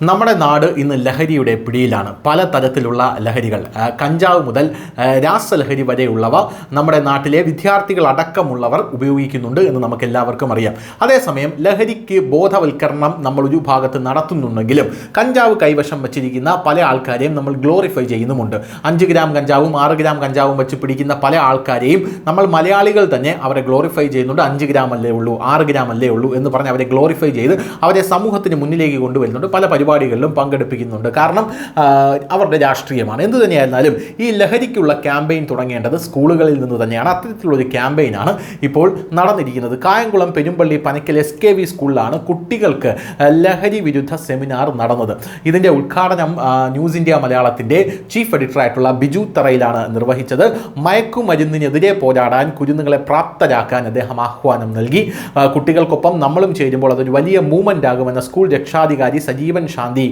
നമ്മുടെ നാട് ഇന്ന് ലഹരിയുടെ പിടിയിലാണ്. പലതരത്തിലുള്ള ലഹരികൾ, കഞ്ചാവ് മുതൽ രാസലഹരി വരെയുള്ളവ നമ്മുടെ നാട്ടിലെ വിദ്യാർത്ഥികൾ അടക്കമുള്ളവർ ഉപയോഗിക്കുന്നുണ്ട് എന്ന് നമുക്ക് എല്ലാവർക്കും അറിയാം. അതേസമയം ലഹരിക്ക് ബോധവൽക്കരണം നമ്മൾ ഒരു ഭാഗത്ത് നടത്തുന്നുണ്ടെങ്കിലും കഞ്ചാവ് കൈവശം വച്ചിരിക്കുന്ന പല ആൾക്കാരെയും നമ്മൾ ഗ്ലോറിഫൈ ചെയ്യുന്നുമുണ്ട്. 5 ഗ്രാം കഞ്ചാവും 6 ഗ്രാം കഞ്ചാവും വെച്ച് പിടിക്കുന്ന പല ആൾക്കാരെയും നമ്മൾ മലയാളികൾ തന്നെ അവരെ ഗ്ലോറിഫൈ ചെയ്യുന്നുണ്ട്. 5 ഗ്രാം അല്ലേ ഉള്ളൂ, 6 ഗ്രാം അല്ലേ ഉള്ളൂ എന്ന് പറഞ്ഞ് അവരെ ഗ്ലോറിഫൈ ചെയ്ത് അവരെ സമൂഹത്തിന് മുന്നിലേക്ക് കൊണ്ടുവരുന്നുണ്ട്. പല പരിപാടികളിലും പങ്കെടുപ്പിക്കുന്നുണ്ട്. കാരണം അവരുടെ രാഷ്ട്രീയമാണ്. എന്തു തന്നെയായിരുന്നാലും ഈ ലഹരിക്കുള്ള ക്യാമ്പയിൻ തുടങ്ങേണ്ടത് സ്കൂളുകളിൽ നിന്ന് തന്നെയാണ്. അത്തരത്തിലുള്ളൊരു ക്യാമ്പയിനാണ് ഇപ്പോൾ നടന്നിരിക്കുന്നത്. കായംകുളം പെരുമ്പള്ളി പനക്കൽ SKV സ്കൂളിലാണ് കുട്ടികൾക്ക് ലഹരി വിരുദ്ധ സെമിനാർ നടന്നത്. ഇതിൻ്റെ ഉദ്ഘാടനം ന്യൂസ് ഇന്ത്യ മലയാളത്തിൻ്റെ ചീഫ് എഡിറ്ററായിട്ടുള്ള ബിജു തറയിലാണ് നിർവഹിച്ചത്. മയക്കുമരുന്നിനെതിരെ പോരാടാൻ കുരുന്നുകളെ പ്രാപ്തരാക്കാൻ അദ്ദേഹം ആഹ്വാനം നൽകി. കുട്ടികൾക്കൊപ്പം നമ്മളും ചേരുമ്പോൾ അതൊരു വലിയ മൂവ്മെൻ്റ് ആകുമെന്ന സ്കൂൾ രക്ഷാധികാരി സജീവൻ ശാന്തി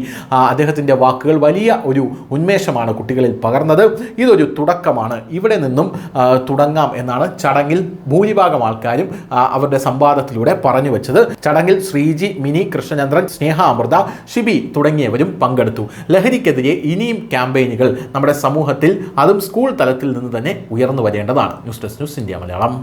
അദ്ദേഹത്തിൻ്റെ വാക്കുകൾ വലിയ ഒരു ഉന്മേഷമാണ് കുട്ടികളിൽ പകർന്നത്. ഇതൊരു തുടക്കമാണ്, ഇവിടെ നിന്നും തുടങ്ങാം എന്നാണ് ചടങ്ങിൽ ഭൂരിഭാഗം ആൾക്കാരും അവരുടെ സംവാദത്തിലൂടെ പറഞ്ഞു വെച്ചത്. ചടങ്ങിൽ ശ്രീജി, മിനി, കൃഷ്ണചന്ദ്രൻ, സ്നേഹ, അമൃത, ഷിബി തുടങ്ങിയവരും പങ്കെടുത്തു. ലഹരിക്കെതിരെ ഇനിയും ക്യാമ്പയിനുകൾ നമ്മുടെ സമൂഹത്തിൽ, അതും സ്കൂൾ തലത്തിൽ നിന്ന് തന്നെ ഉയർന്നു വരേണ്ടതാണ്. News desk, news India Malayalam.